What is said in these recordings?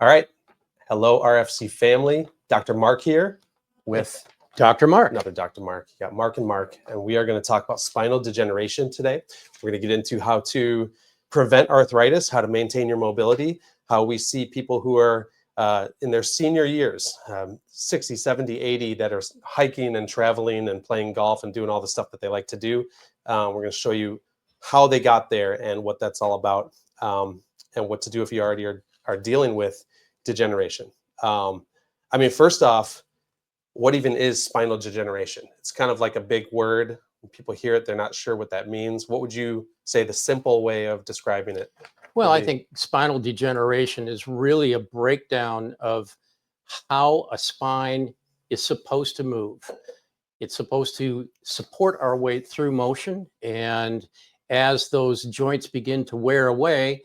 All right. Hello, RFC family. Dr. Marc here with Dr. Marc. another Dr. Marc. You got Marc and Marc, and we are going to talk about spinal degeneration today. We're going to get into how to prevent arthritis, how to maintain your mobility, how we see people who are in their senior years, 60, 70, 80, that are hiking and traveling and playing golf and doing all the stuff that they like to do. We're going to show you how they got there and what that's all about, and what to do if you already are dealing with degeneration. First off, what even is spinal degeneration? It's kind of like a big word. When people hear it, they're not sure what that means. What would you say the simple way of describing it? Well, I think spinal degeneration is really a breakdown of how a spine is supposed to move. It's supposed to support our weight through motion. And as those joints begin to wear away,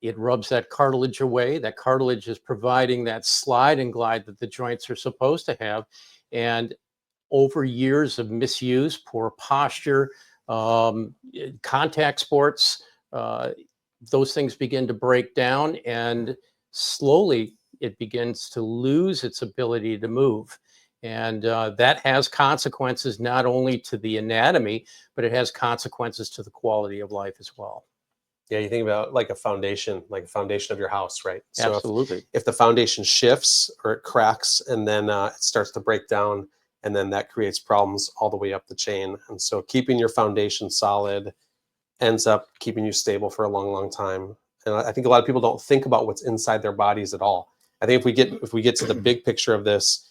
it rubs that cartilage away. That cartilage is providing that slide and glide that the joints are supposed to have. And over years of misuse, poor posture, contact sports, those things begin to break down, and slowly it begins to lose its ability to move. And that has consequences not only to the anatomy, but it has consequences to the quality of life as well. Yeah, you think about like a foundation of your house, right? So Absolutely. if the foundation shifts or it cracks and then it starts to break down, and then that creates problems all the way up the chain. And so keeping your foundation solid ends up keeping you stable for a long, long time. And I think a lot of people don't think about what's inside their bodies at all. I think if we get to the big picture of this,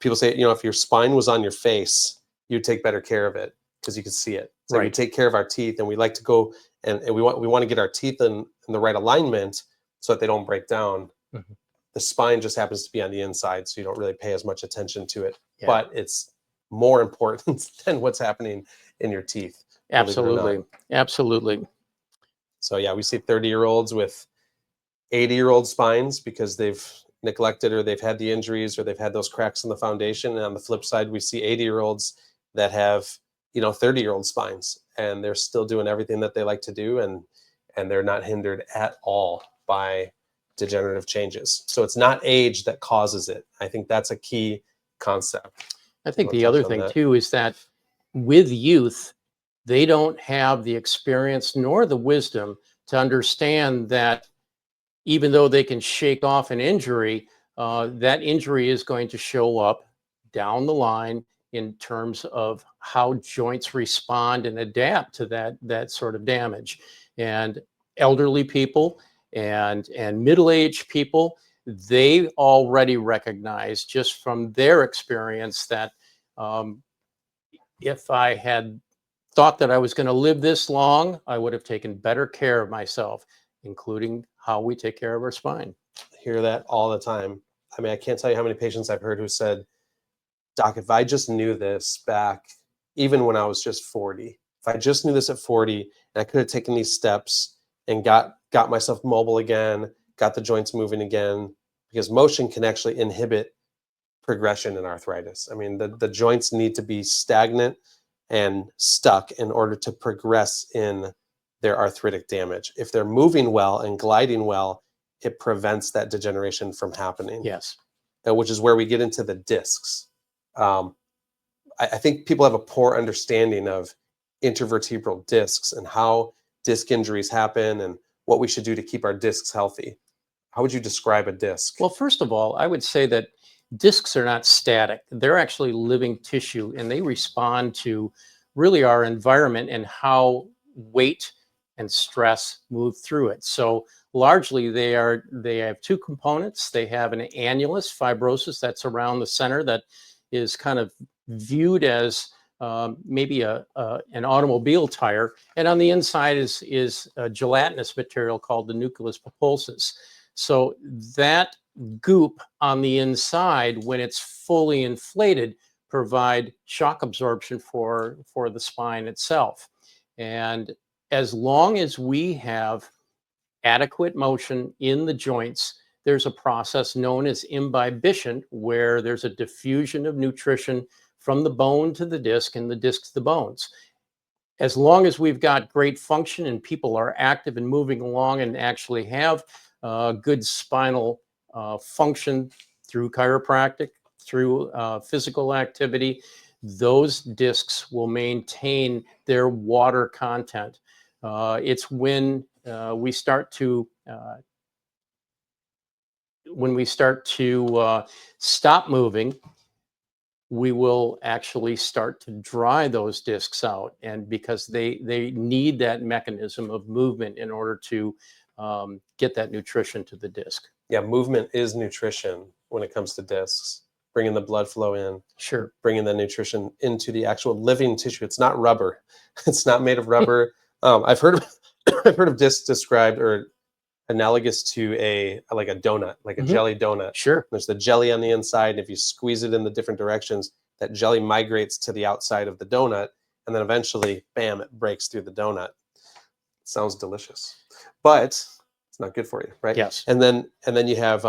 people say, if your spine was on your face, you'd take better care of it because you could see it. So Right. we take care of our teeth, and we like to go and we want to get our teeth in the right alignment so that they don't break down. Mhm. The spine just happens to be on the inside, so you don't really pay as much attention to it. Yeah. But it's more important than what's happening in your teeth. Absolutely. Absolutely. So yeah, we see 30-year-olds with 80-year-old spines because they've neglected, or they've had the injuries, or they've had those cracks in the foundation. And on the flip side, we see 80-year-olds that have 30-year-old spines, and they're still doing everything that they like to do, and they're not hindered at all by degenerative changes. So it's not age that causes it. I think that's a key concept. I think the other thing too is that with youth, they don't have the experience nor the wisdom to understand that even though they can shake off an injury, that injury is going to show up down the line in terms of how joints respond and adapt to that sort of damage. And elderly people and middle-aged people, they already recognize just from their experience that if I had thought that I was going to live this long, I would have taken better care of myself, including how we take care of our spine. I hear that all the time. I can't tell you how many patients I've heard who said, Doc, if I just knew this back, even when I was just 40, if I just knew this at 40, and I could have taken these steps and got myself mobile again, got the joints moving again, because motion can actually inhibit progression in arthritis. The joints need to be stagnant and stuck in order to progress in their arthritic damage. If they're moving well and gliding well, it prevents that degeneration from happening. Yes. Which is where we get into the discs. I think people have a poor understanding of intervertebral discs and how disc injuries happen and what we should do to keep our discs healthy. How would you describe a disc? Well, first of all, I would say that discs are not static. They're actually living tissue, and they respond to really our environment and how weight and stress move through it. So largely they have two components. They have an annulus fibrosis that's around the center that is kind of viewed as maybe an automobile tire, and on the inside is a gelatinous material called the nucleus pulposus. So that goop on the inside, when it's fully inflated, provide shock absorption for the spine itself. And as long as we have adequate motion in the joints, there's a process known as imbibition, where there's a diffusion of nutrition from the bone to the disc and the disc to the bones. As long as we've got great function and people are active and moving along and actually have good spinal function through chiropractic, through physical activity, those discs will maintain their water content. It's we start to stop moving, we will actually start to dry those discs out, and because they need that mechanism of movement in order to get that nutrition to the disc. Yeah, movement is nutrition when it comes to discs. Bringing the blood flow in, Sure. bringing the nutrition into the actual living tissue. It's not rubber. It's not made of rubber. I've heard of I've heard of discs described or analogous to a donut, like a jelly donut. Sure. There's the jelly on the inside, and if you squeeze it in the different directions, that jelly migrates to the outside of the donut, and then eventually, bam, it breaks through the donut. It sounds delicious, but it's not good for you, right? Yes. And then you have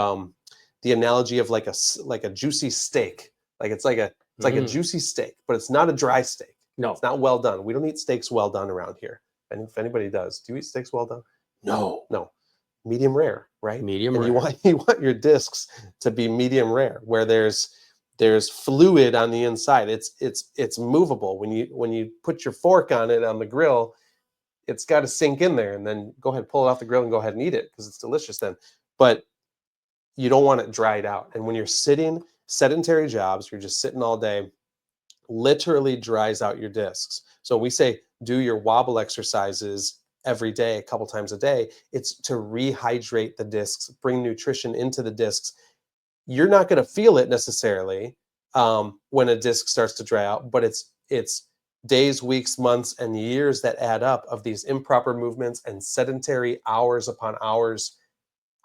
the analogy of like a juicy steak. It's like a juicy steak, but it's not a dry steak. No. It's not well done. We don't eat steaks well done around here. And if anybody does, do you eat steaks well done? No. Medium rare, right? Medium and rare. You want your discs to be medium rare, where there's fluid on the inside. It's movable. When you put your fork on it on the grill, it's got to sink in there, and then go ahead, pull it off the grill and go ahead and eat it because it's delicious then. But you don't want it dried out. And when you're sitting, sedentary jobs, you're just sitting all day, literally dries out your discs. So we say do your wobble exercises every day, a couple times a day. It's to rehydrate the discs, bring nutrition into the discs. You're not going to feel it necessarily when a disc starts to dry out, but it's days, weeks, months, and years that add up of these improper movements and sedentary hours upon hours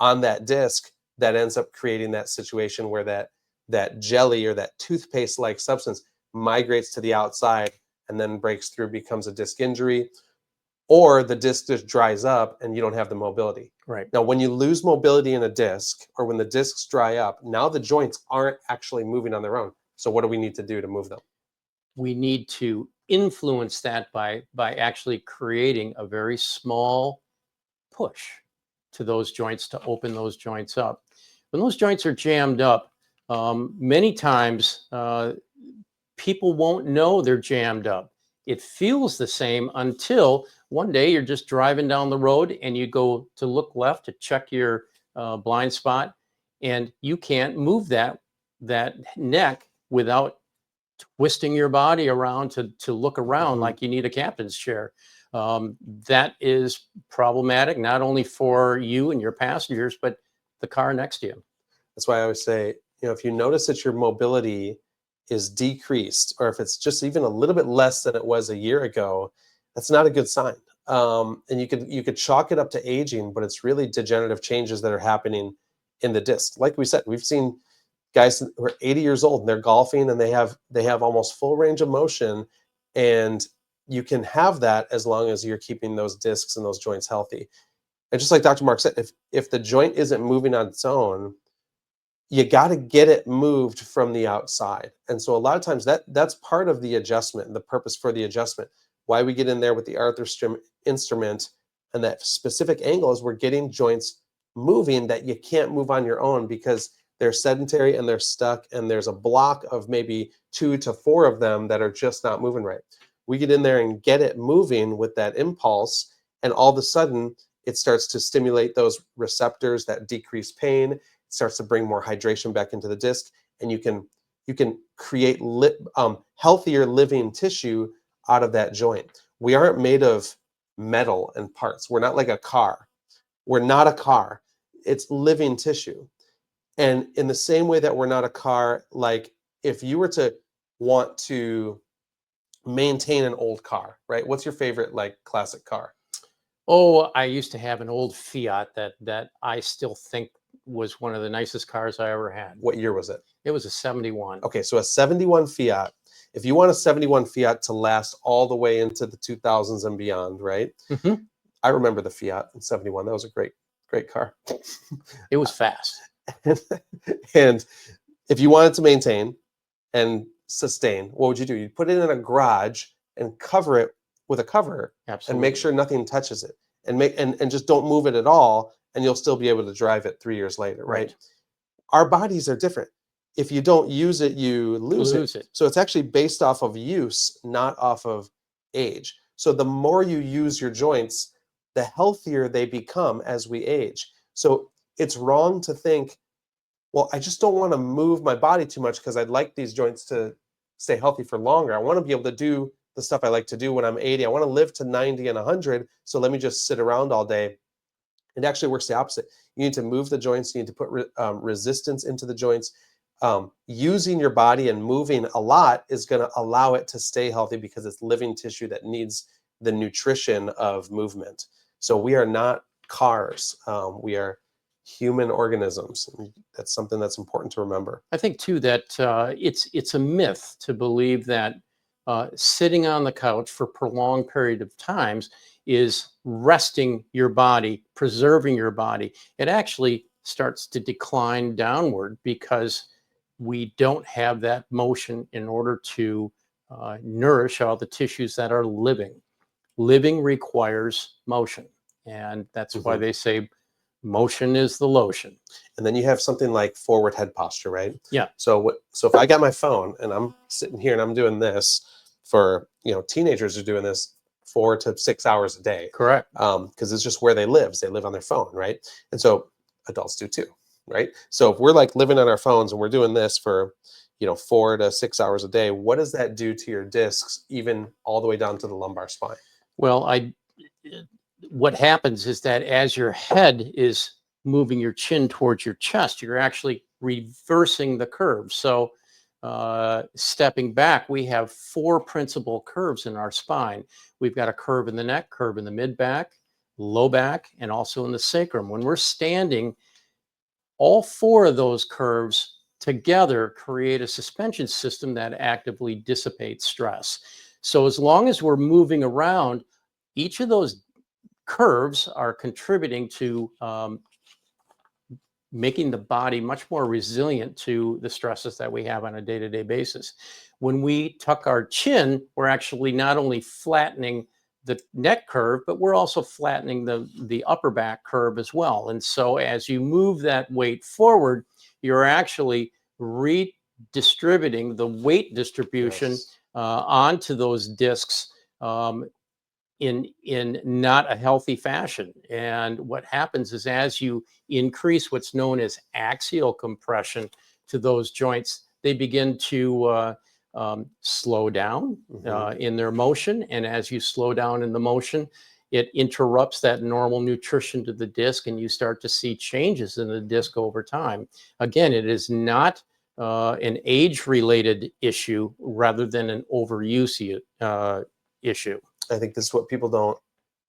on that disc that ends up creating that situation where that jelly or that toothpaste-like substance migrates to the outside and then breaks through, becomes a disc injury, or the disc just dries up and you don't have the mobility. Right. Now, when you lose mobility in a disc, or when the discs dry up, now the joints aren't actually moving on their own. So what do we need to do to move them? We need to influence that by actually creating a very small push to those joints to open those joints up. When those joints are jammed up, many times people won't know they're jammed up. It feels the same until one day you're just driving down the road and you go to look left to check your blind spot, and you can't move that neck without twisting your body around to look around like you need a captain's chair. That is problematic, not only for you and your passengers, but the car next to you. That's why I always say, if you notice that your mobility is decreased, or if it's just even a little bit less than it was a year ago, that's not a good sign. And you could chalk it up to aging, but it's really degenerative changes that are happening in the disc. Like we said, we've seen guys who are 80 years old and they're golfing and they have almost full range of motion, and you can have that as long as you're keeping those discs and those joints healthy. And just like Dr. Marc said, if the joint isn't moving on its own, you got to get it moved from the outside. And so a lot of times that's part of the adjustment, the purpose for the adjustment. Why we get in there with the Arthritis instrument and that specific angle is we're getting joints moving that you can't move on your own because they're sedentary and they're stuck, and there's a block of maybe 2 to 4 of them that are just not moving right. We get in there and get it moving with that impulse, and all of a sudden it starts to stimulate those receptors that decrease pain. It starts to bring more hydration back into the disc, and you can create healthier living tissue out of that joint. We aren't made of metal and parts. We're not like a car. We're not a car. It's living tissue. And in the same way that we're not a car, like if you were to want to maintain an old car, right? What's your favorite like classic car? Oh, I used to have an old Fiat that I still think was one of the nicest cars I ever had. What year was it? It was a 71. Okay, so a 71 Fiat. If you want a 71 Fiat to last all the way into the 2000s and beyond, right? Mm-hmm. I remember the Fiat in 71. That was a great car. It was fast. And if you wanted to maintain and sustain, what would you do? You'd put it in a garage and cover it with a cover. Absolutely. And make sure nothing touches it, and just don't move it at all, and you'll still be able to drive it 3 years later, right? our bodies are different. If you don't use it, you lose it. So it's actually based off of use, not off of age. So the more you use your joints, the healthier they become as we age. So it's wrong to think, well, I just don't want to move my body too much because I'd like these joints to stay healthy for longer. I want to be able to do the stuff I like to do when I'm 80. I want to live to 90 and 100. So let me just sit around all day. It actually works the opposite. You need to move the joints. You need to put resistance into the joints. Using your body and moving a lot is going to allow it to stay healthy because it's living tissue that needs the nutrition of movement. So we are not cars. We are human organisms. That's something that's important to remember. I think too that it's a myth to believe that sitting on the couch for prolonged period of times is resting your body, preserving your body. It actually starts to decline downward because we don't have that motion in order to nourish all the tissues that are living. Living requires motion, and that's why they say motion is the lotion. And then you have something like forward head posture, right? Yeah. So if I got my phone and I'm sitting here and I'm doing this for, teenagers are doing this 4 to 6 hours a day. Correct. Because it's just where they live. They live on their phone, right? And so adults do too, right? So if we're like living on our phones and we're doing this for, 4 to 6 hours a day, what does that do to your discs, even all the way down to the lumbar spine? Well, what happens is that as your head is moving your chin towards your chest, you're actually reversing the curve. So stepping back, we have 4 principal curves in our spine. We've got a curve in the neck, curve in the mid back, low back, and also in the sacrum. When we're standing, all 4 of those curves together create a suspension system that actively dissipates stress. So as long as we're moving around, each of those curves are contributing to making the body much more resilient to the stresses that we have on a day-to-day basis. When we tuck our chin, we're actually not only flattening the neck curve, but we're also flattening the upper back curve as well. And so as you move that weight forward, you're actually redistributing the weight distribution onto those discs in not a healthy fashion. And what happens is as you increase what's known as axial compression to those joints, they begin to slow down in their motion. And as you slow down in the motion, it interrupts that normal nutrition to the disc, and you start to see changes in the disc over time. Again, it is not an age-related issue rather than an overuse issue. I think this is what people don't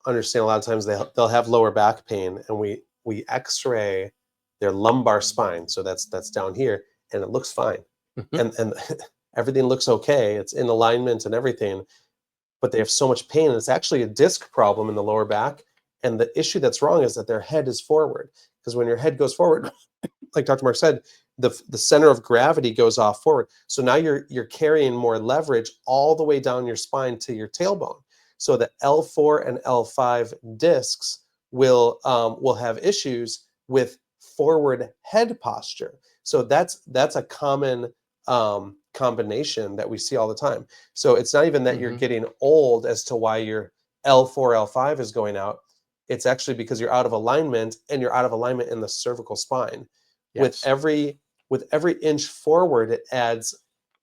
understand. A lot of times they'll have lower back pain, and we X-ray their lumbar spine, so that's down here, and it looks fine, and everything looks okay. It's in alignment and everything, but they have so much pain, and it's actually a disc problem in the lower back. And the issue that's wrong is that their head is forward, because when your head goes forward, like Dr. Marc said, the center of gravity goes off forward. So now you're carrying more leverage all the way down your spine to your tailbone. So the L4 and L5 discs will have issues with forward head posture. So that's a common combination that we see all the time. So it's not even that you're getting old as to why your L4, L5 is going out. It's actually because you're out of alignment, and you're out of alignment in the cervical spine. Yes. With every inch forward, it adds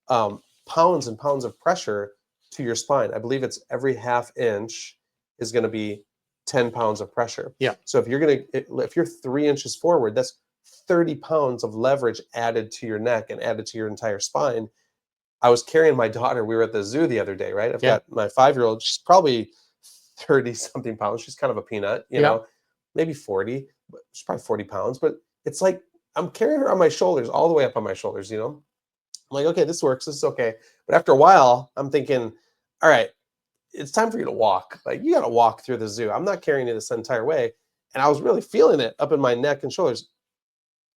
pounds and pounds of pressure to your spine. I believe it's every half inch is going to be 10 pounds of pressure. Yeah. So if you're 3 inches forward, that's 30 pounds of leverage added to your neck and added to your entire spine. I was carrying my daughter. We were at the zoo the other day, right? I've got my 5-year-old. She's probably 30 something pounds. She's kind of a peanut, you know, maybe 40, but she's probably 40 pounds. But it's like I'm carrying her on my shoulders, all the way up on my shoulders, you know? I'm like, okay, this works. This is okay. But after a while, I'm thinking, all right, it's time for you to walk. Like, you got to walk through the zoo. I'm not carrying you this entire way. And I was really feeling it up in my neck and shoulders.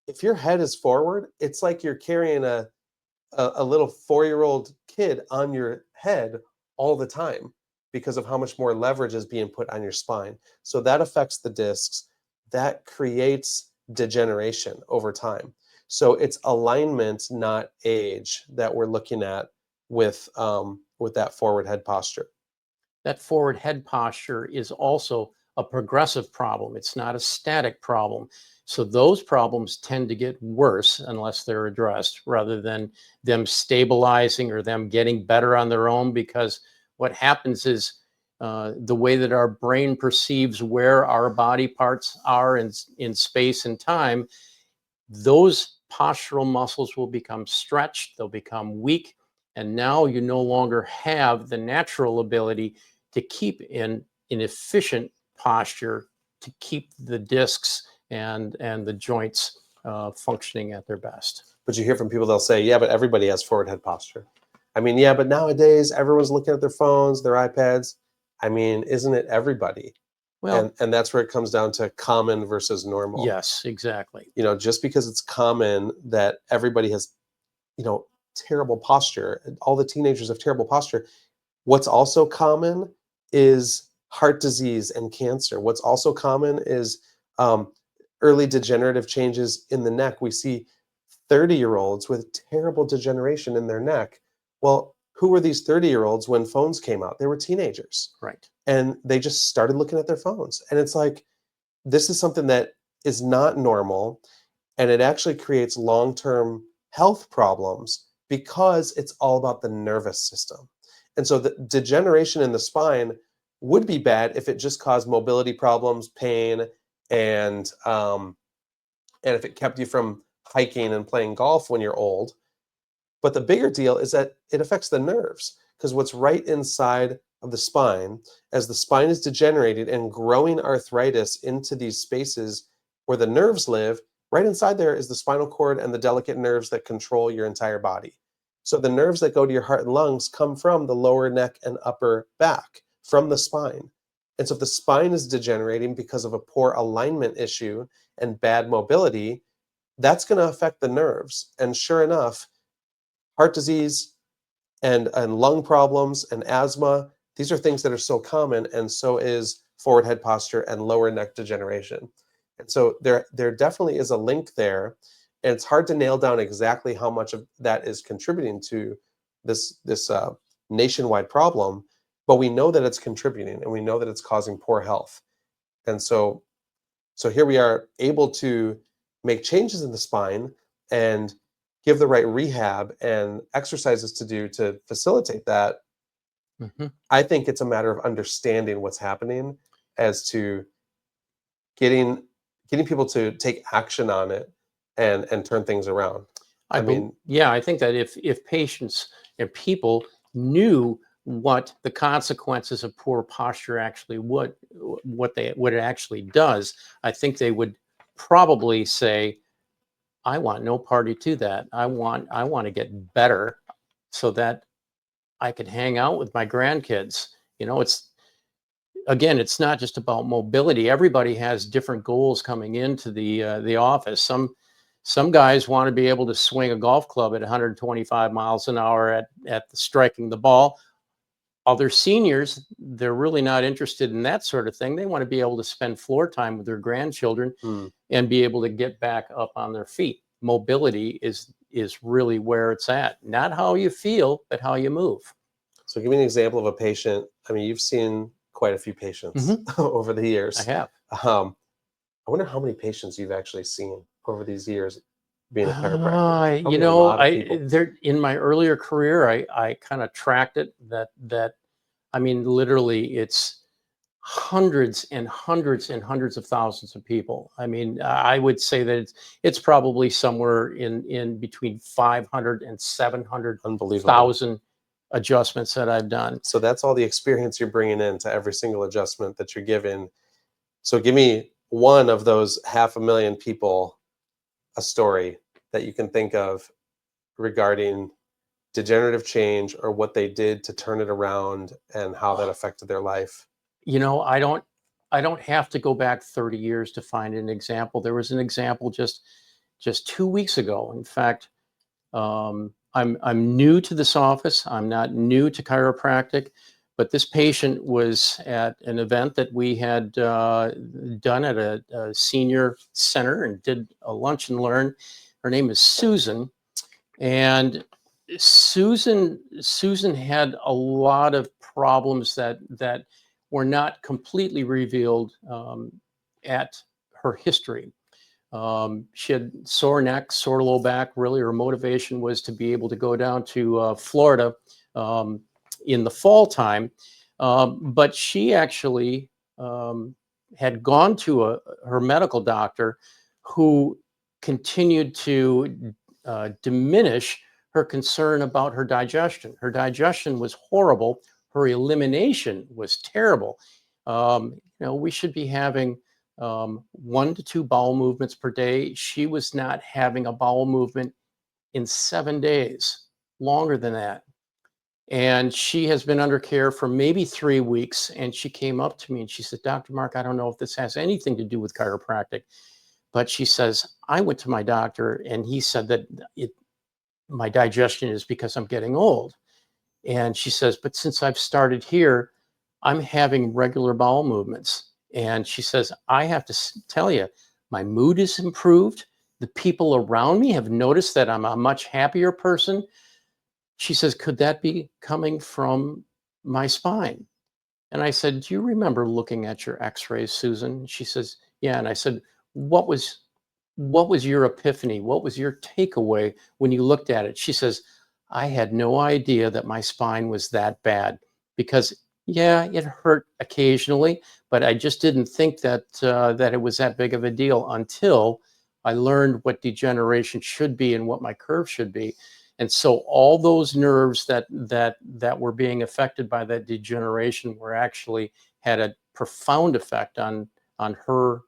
If your head is forward, it's like you're carrying a little 4-year-old kid on your head all the time because of how much more leverage is being put on your spine. So that affects the discs. That creates degeneration over time. So it's alignment, not age, that we're looking at with that forward head posture. That forward head posture is also a progressive problem. It's not a static problem. So those problems tend to get worse unless they're addressed rather than them stabilizing or them getting better on their own. Because what happens is the way that our brain perceives where our body parts are in space and time, those postural muscles will become stretched, they'll become weak, and now you no longer have the natural ability to keep in an efficient posture to keep the discs and the joints functioning at their best. But you hear from people, they'll say, yeah, but everybody has forward head posture. I mean, yeah, but nowadays everyone's looking at their phones, their iPads. I mean, isn't it everybody? Well, And that's where it comes down to common versus normal. yes, exactly. You know, just because it's common that everybody has, you know, terrible posture, all the teenagers have terrible posture. What's also common is heart disease and cancer. What's also common is early degenerative changes in the neck. We see 30-year-olds with terrible degeneration in their neck. Well, who were these 30-year-olds when phones came out? They were teenagers. Right. And they just started looking at their phones. And it's like, this is something that is not normal. And it actually creates long-term health problems because it's all about the nervous system. And so the degeneration in the spine would be bad if it just caused mobility problems, pain, and if it kept you from hiking and playing golf when you're old. But the bigger deal is that it affects the nerves, because what's right inside of the spine, as the spine is degenerated and growing arthritis into these spaces where the nerves live, right inside there is the spinal cord and the delicate nerves that control your entire body. So the nerves that go to your heart and lungs come from the lower neck and upper back, from the spine. And so if the spine is degenerating because of a poor alignment issue and bad mobility, that's going to affect the nerves. And sure enough, heart disease and lung problems and asthma, these are things that are so common, and so is forward head posture and lower neck degeneration. And so there definitely is a link there, and it's hard to nail down exactly how much of that is contributing to this nationwide problem, but we know that it's contributing, and we know that it's causing poor health. And so here we are able to make changes in the spine and give the right rehab and exercises to do to facilitate that. Mhm. I think it's a matter of understanding what's happening as to getting people to take action on it and turn things around. I mean, Yeah, I think that if patients and people knew what the consequences of poor posture actually what it actually does, I think they would probably say, I want no party to that. I want to get better so that I can hang out with my grandkids. It's again, it's not just about mobility. Everybody has different goals coming into the office. Some guys want to be able to swing a golf club at 125 miles an hour at striking the ball. Other seniors, they're really not interested in that sort of thing. They want to be able to spend floor time with their grandchildren hmm. and be able to get back up on their feet. Mobility is really where it's at. Not how you feel, but how you move. So give me an example of a patient. I mean, you've seen quite a few patients Mhm. over the I years. have. I wonder how many patients you've actually seen over these years being a chiropractor. Probably a lot of I people. there in my earlier career, I kind of tracked it that I mean, literally, it's hundreds and hundreds and hundreds of thousands of people. I mean, I would say that it's probably somewhere in between 500 and Unbelievable. 700,000 adjustments that I've done. So that's all the experience you're bringing into every single adjustment that you're giving. So give me one of those 500,000 people, a story that you can think of regarding degenerative change or what they did to turn it around and how that affected their life. I don't have to go back 30 years to find an example. There was an example just 2 weeks ago. In fact, I'm new to this office. I'm not new to chiropractic, but this patient was at an event that we had done at a senior center and did a lunch and learn. Her name is Susan, and Susan had a lot of problems that were not completely revealed at her history. She had sore neck, sore low back. Really, her motivation was to be able to go down to Florida in the fall time. But she actually had gone to her medical doctor, who continued to diminish her concern about her digestion. Her digestion was horrible. Her elimination was terrible. We should be having 1 to 2 bowel movements per day. She was not having a bowel movement in 7 days, longer than that. And she has been under care for maybe 3 weeks. And she came up to me and she said, Dr. Marc, I don't know if this has anything to do with chiropractic, but she says, I went to my doctor and he said that my digestion is because I'm getting old. And she says, but since I've started here, I'm having regular bowel movements. And she says, I have to tell you, my mood is improved. The people around me have noticed that I'm a much happier person. She says, could that be coming from my spine? And I said, do you remember looking at your x-rays, Susan? She says, yeah. And I said, what was your epiphany? What was your takeaway when you looked at it? She says, I had no idea that my spine was that bad, because yeah, it hurt occasionally, but I just didn't think that it was that big of a deal until I learned what degeneration should be and what my curve should be. And so all those nerves that were being affected by that degeneration were actually had a profound effect on her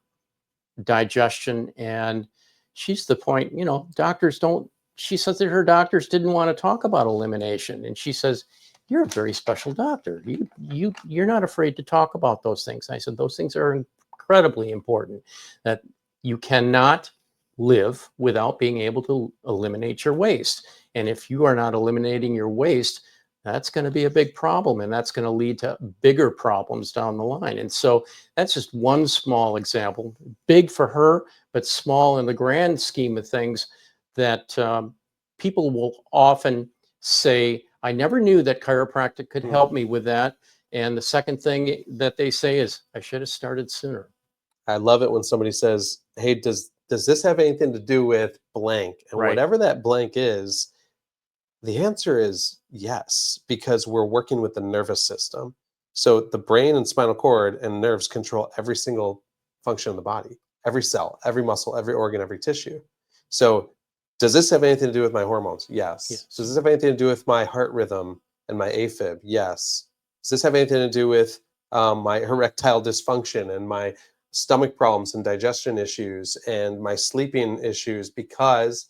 digestion. And she's the point, doctors don't, she says that her doctors didn't want to talk about elimination. And she says, you're a very special doctor. You're not afraid to talk about those things. And I said, those things are incredibly important, that you cannot live without being able to eliminate your waste. And if you are not eliminating your waste, that's going to be a big problem, and that's going to lead to bigger problems down the line. And so that's just one small example, big for her, but small in the grand scheme of things, that people will often say, I never knew that chiropractic could help me with that. And the second thing that they say is, I should have started sooner. I love it when somebody says, hey, does this have anything to do with blank? And Right. whatever that blank is, the answer is yes, because we're working with the nervous system. So the brain and spinal cord and nerves control every single function of the body, every cell, every muscle, every organ, every tissue. So does this have anything to do with my hormones? Yes. Yes. Does this have anything to do with my heart rhythm and my AFib? Yes. Does this have anything to do with my erectile dysfunction and my stomach problems and digestion issues and my sleeping issues, because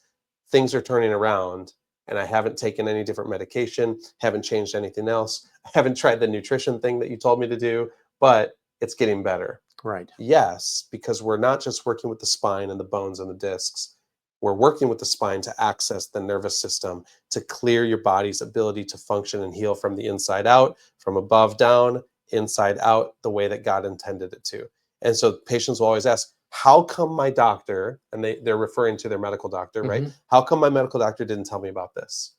things are turning around and I haven't taken any different medication, haven't changed anything else, I haven't tried the nutrition thing that you told me to do, but it's getting better? Right. Yes, because we're not just working with the spine and the bones and the discs. We're working with the spine to access the nervous system, to clear your body's ability to function and heal from the inside out, from above down, inside out, the way that God intended it to. And so patients will always ask, how come my doctor, and they're referring to their medical doctor, right? How come my medical doctor didn't tell me about this?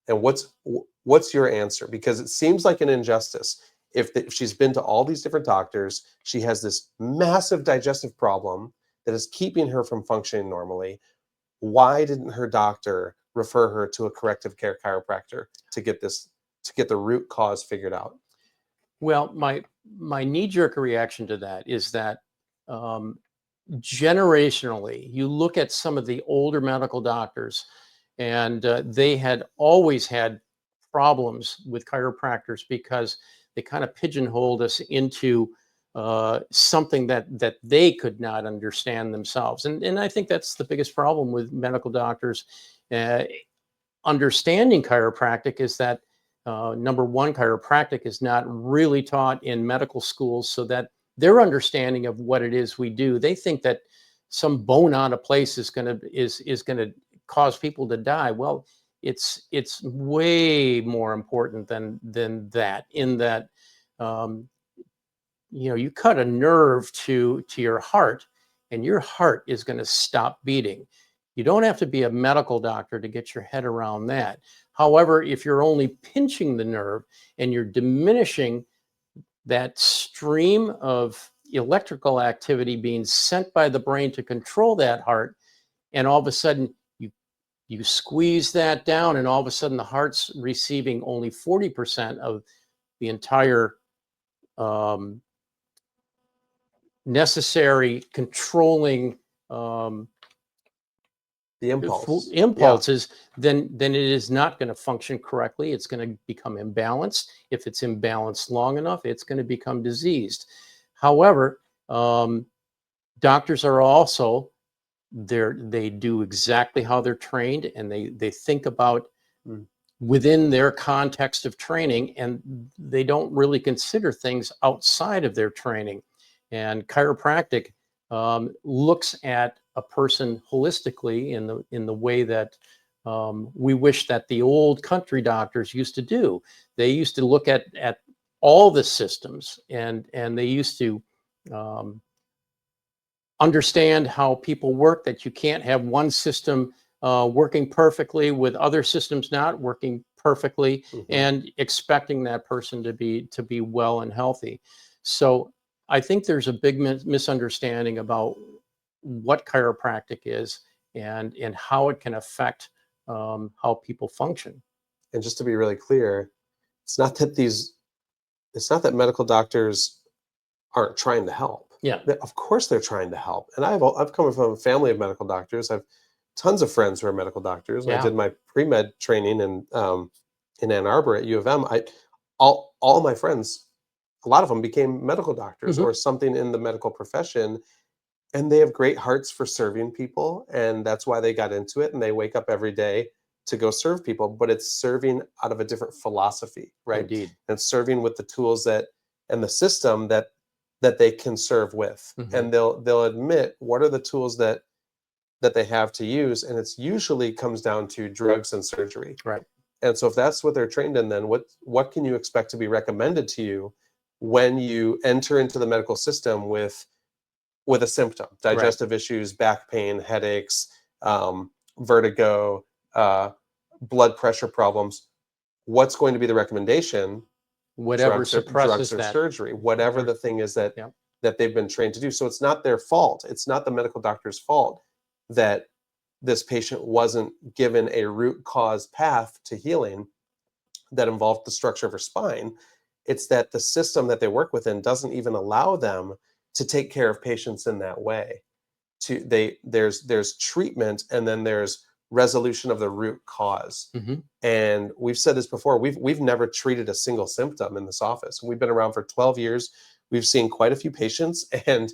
And what's your answer? Because it seems like an injustice. If she's been to all these different doctors, she has this massive digestive problem that is keeping her from functioning normally. Why didn't her doctor refer her to a corrective care chiropractor to get the root cause figured out? Well, my knee-jerk reaction to that is that generationally, you look at some of the older medical doctors, and they had always had problems with chiropractors because they kind of pigeonholed us into something that they could not understand themselves. And I think that's the biggest problem with medical doctors understanding chiropractic, is that number one, chiropractic is not really taught in medical schools, so that their understanding of what it is we do, they think that some bone out of place is going to cause people to die. Well, it's way more important than that. In that, you cut a nerve to your heart, and your heart is going to stop beating. You don't have to be a medical doctor to get your head around that. However, if you're only pinching the nerve and you're diminishing that stream of electrical activity being sent by the brain to control that heart, and all of a sudden you squeeze that down, and all of a sudden the heart's receiving only 40% of the entire necessary controlling The impulse. impulses, then it is not going to function correctly. It's going to become imbalanced. If it's imbalanced long enough, it's going to become diseased. However, doctors are also they do exactly how they're trained, and they think about within their context of training, and they don't really consider things outside of their training. And chiropractic looks at a person holistically in the way that we wish that the old country doctors used to do. They used to look at all the systems, and they used to understand how people work, that you can't have one system working perfectly with other systems not working perfectly, and expecting that person to be well and healthy. So I think there's a big misunderstanding about what chiropractic is and how it can affect how people function. And just to be really clear, it's not that medical doctors aren't trying to help. Yeah. Of course they're trying to help. And I've come from a family of medical doctors. I've tons of friends who are medical doctors. Yeah. I did my pre-med training in Ann Arbor at U of M. All my friends, a lot of them became medical doctors or something in the medical profession, and they have great hearts for serving people, and that's why they got into it, and they wake up every day to go serve people, but it's serving out of a different philosophy, right? Indeed. And serving with the tools and the system that they can serve with. And they'll admit what are the tools that they have to use, and it's usually comes down to drugs and surgery. Right. And so if that's what they're trained in, then what can you expect to be recommended to you when you enter into the medical system with a symptom, digestive issues, back pain, headaches, vertigo, blood pressure problems? What's going to be the recommendation? Whatever drugs suppresses or that. surgery, whatever the thing is that they've been trained to do. So it's not their fault. It's not the medical doctor's fault that this patient wasn't given a root cause path to healing that involved the structure of her spine. It's that the system that they work within doesn't even allow them to take care of patients in that way. There's treatment, and then there's resolution of the root cause. And we've said this before, we've never treated a single symptom in this office. We've been around for 12 years. We've seen quite a few patients, and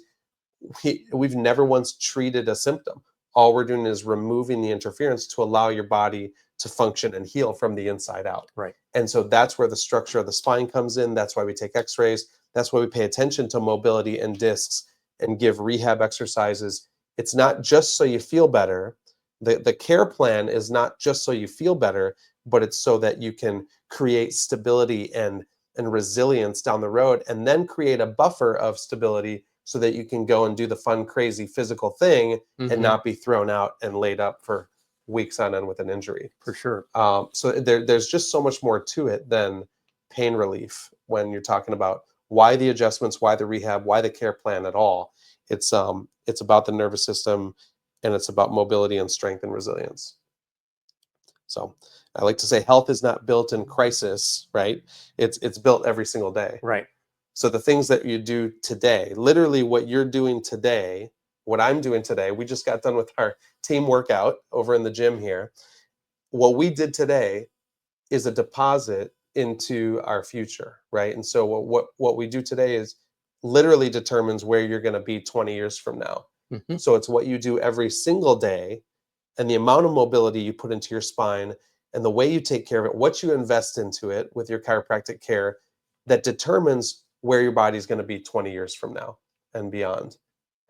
we've never once treated a symptom. All we're doing is removing the interference to allow your body to function and heal from the inside out. Right. And so that's where the structure of the spine comes in. That's why we take x-rays. That's why we pay attention to mobility and discs and give rehab exercises. It's not just so you feel better. The care plan is not just so you feel better, but it's so that you can create stability and resilience down the road, and then create a buffer of stability so that you can go and do the fun, crazy physical thing and not be thrown out and laid up for weeks on end with an injury. For sure. So there's just so much more to it than pain relief when you're talking about why the adjustments, why the rehab, why the care plan at all. It's about the nervous system, and it's about mobility and strength and resilience. So I like to say health is not built in crisis, right? It's built every single day. Right. So the things that you do today, literally what you're doing today, what I'm doing today, we just got done with our team workout over in the gym here. What we did today is a deposit into our future, right? And so what we do today is literally determines where you're going to be 20 years from now. So it's what you do every single day, and the amount of mobility you put into your spine, and the way you take care of it, what you invest into it with your chiropractic care, that determines where your body's going to be 20 years from now and beyond.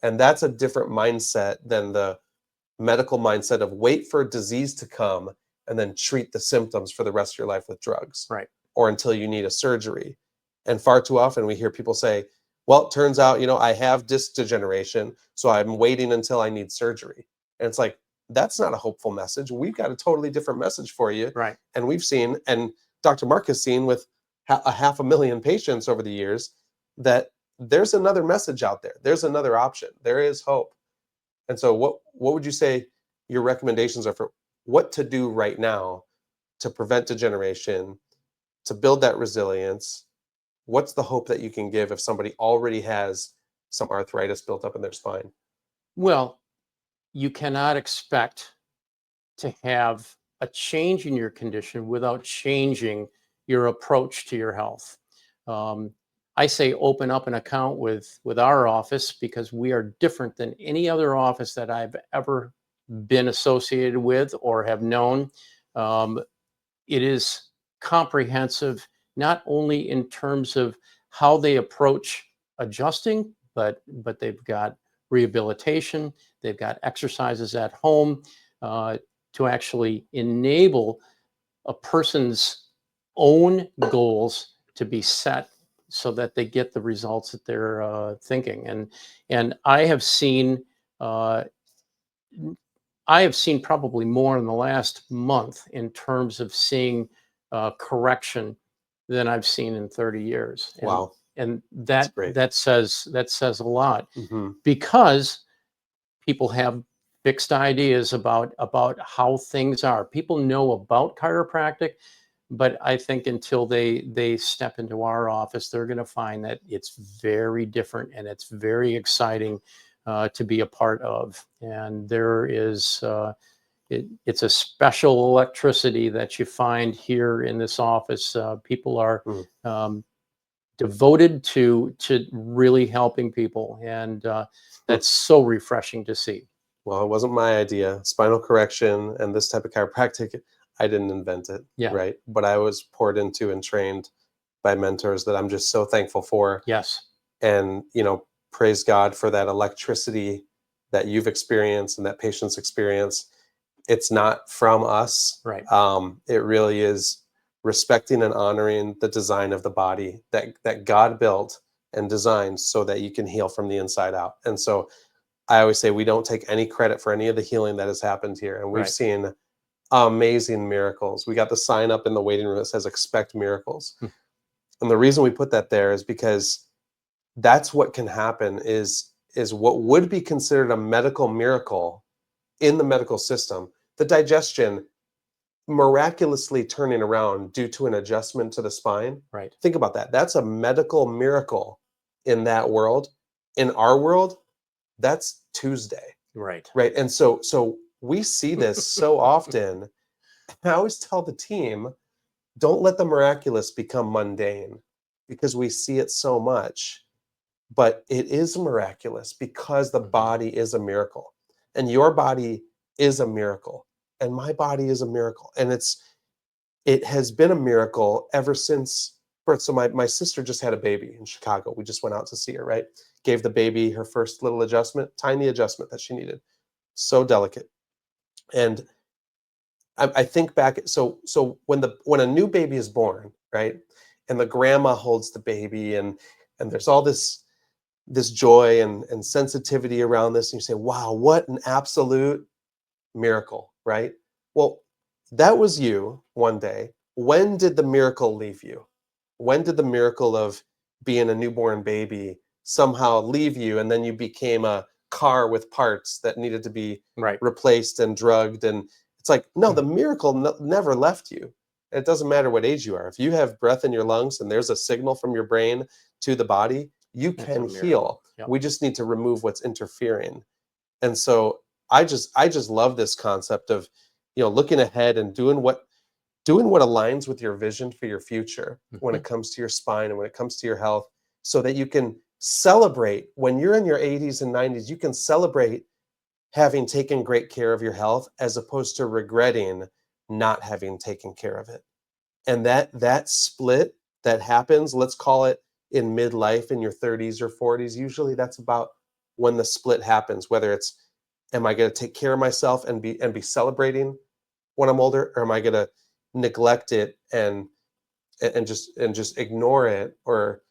And that's a different mindset than the medical mindset of wait for a disease to come and then treat the symptoms for the rest of your life with drugs. Right. Or until you need a surgery. And far too often we hear people say, well, it turns out, I have disc degeneration, so I'm waiting until I need surgery. And it's like, that's not a hopeful message. We've got a totally different message for you. Right. And we've seen, and Dr. Marc has seen with 500,000 patients over the years, that there's another message out there. There's another option. There is hope. And so what would you say your recommendations are for what to do right now to prevent degeneration, to build that resilience? What's the hope that you can give if somebody already has some arthritis built up in their spine? Well, you cannot expect to have a change in your condition without changing your approach to your health. Um, I say open up an account with our office because we are different than any other office that I've ever been associated with or have known. Um, it is comprehensive, not only in terms of how they approach adjusting, but they've got rehabilitation, they've got exercises at home to actually enable a person's own goals to be set so that they get the results that they're thinking. And uh, I have seen probably more in the last month in terms of seeing correction than I've seen in 30 years. Wow, And that's that great. that says a lot Hmm. because people have fixed ideas about how things are. People know about chiropractic, but I think until they step into our office, they're going to find that it's very different and it's very exciting to be a part of. And there is it's a special electricity that you find here in this office. People are Mm. devoted to really helping people, and that's so refreshing to see. Well, it wasn't my idea. Spinal correction and this type of chiropractic, I didn't invent it, Yeah. right? But I was poured into and trained by mentors that I'm just so thankful for. Yes. And, praise God for that electricity that you've experienced and that patients experience. It's not from us. Right. It really is respecting and honoring the design of the body that God built and designed so that you can heal from the inside out. And so I always say we don't take any credit for any of the healing that has happened here. And we've Right. seen amazing miracles. We got the sign up in the waiting room that says expect miracles. Hmm. And the reason we put that there is because that's what can happen is what would be considered a medical miracle in the medical system, the digestion miraculously turning around due to an adjustment to the spine. Right. Think about that. That's a medical miracle in that world. In our world, that's Tuesday, Right. right? And so we see this so often. I always tell the team, don't let the miraculous become mundane because we see it so much. But it is miraculous because the Mhm. body is a miracle. And your body is a miracle. And my body is a miracle. And it has been a miracle ever since birth. So my sister just had a baby in Chicago. We just went out to see her, right? Gave the baby her first little adjustment, tiny adjustment that she needed. So delicate. And I think back, so when a new baby is born, right? And the grandma holds the baby and there's all this joy and sensitivity around this, and you say, wow, what an absolute miracle, right? Well, that was you one day. When did the miracle leave you? When did the miracle of being a newborn baby somehow leave you and then you became a car with parts that needed to be Right. replaced and drugged? And it's like, no, Hmm. the miracle never left you. It doesn't matter what age you are. If you have breath in your lungs and there's a signal from your brain to the body, you It's a can miracle. heal. Yep. We just need to remove what's interfering. And so I just love this concept of, looking ahead and doing what aligns with your vision for your future when it Mhm. comes to your spine and when it comes to your health, so that you can celebrate when you're in your 80s and 90s. You can celebrate having taken great care of your health as opposed to regretting not having taken care of it. And that split that happens, let's call it in midlife, in your 30s or 40s, usually that's about when the split happens, whether it's, am I going to take care of myself and be celebrating when I'm older, or am I going to neglect it and just ignore it, or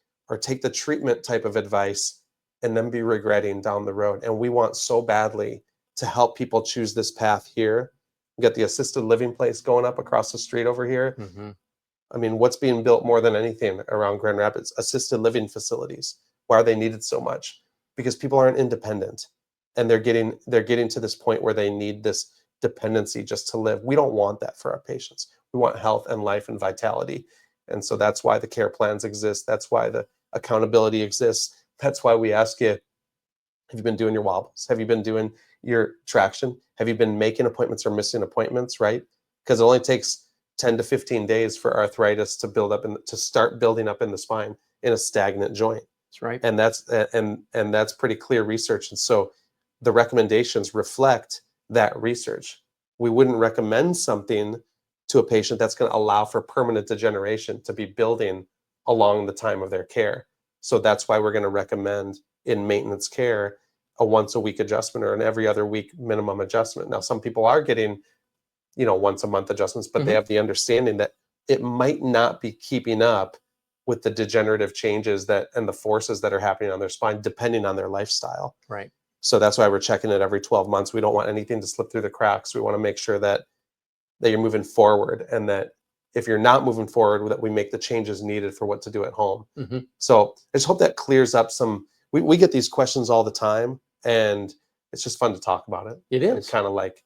take the treatment type of advice and then be regretting down the road? And we want so badly to help people choose this path here. We got the assisted living place going up across the street over here. I mean, what's being built more than anything around Grand Rapids? Assisted living facilities. Why are they needed so much? Because people aren't independent, and they're getting to this point where they need this dependency just to live. We don't want that for our patients. We want health and life and vitality. And so that's why the care plans exist. That's why the accountability exists. That's why we ask you, have you been doing your wobbles? Have you been doing your traction? Have you been making appointments or missing appointments, right? Because it only takes 10 to 15 days for arthritis to build up and to start building up in the spine in a stagnant joint. That's right. And that's pretty clear research. And so the recommendations reflect that research. We wouldn't recommend something to a patient that's going to allow for permanent degeneration to be building along the time of their care. So that's why we're going to recommend in maintenance care a once a week adjustment or an every other week minimum adjustment. Now, some people are getting, once a month adjustments, but they have the understanding that it might not be keeping up with the degenerative changes and the forces that are happening on their spine, depending on their lifestyle. Right. So that's why we're checking it every 12 months. We don't want anything to slip through the cracks. We want to make sure that you're moving forward, and that if you're not moving forward, that we make the changes needed for what to do at home. So I just hope that clears up some. We get these questions all the time, and it's just fun to talk about it. It is. And kind of like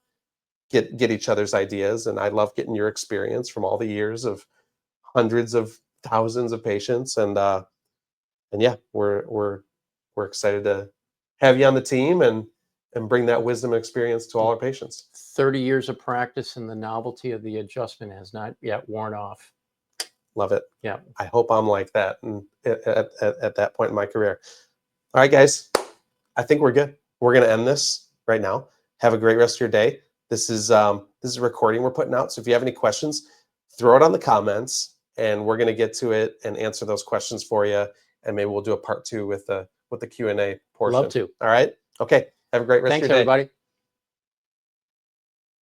get each other's ideas. And I love getting your experience from all the years of hundreds of thousands of patients. And yeah, we're excited to have you on the team and bring that wisdom and experience to all our patients. 30 years of practice, and the novelty of the adjustment has not yet worn off. Love it. Yeah. I hope I'm like that and at that point in my career. All right, guys, I think we're good. We're going to end this right now. Have a great rest of your day. This is a recording we're putting out. So if you have any questions, throw it on the comments, and we're going to get to it and answer those questions for you. And maybe we'll do a part 2 with the Q&A portion. Love to. All right. Okay. Have a great rest of your day. Thanks, everybody.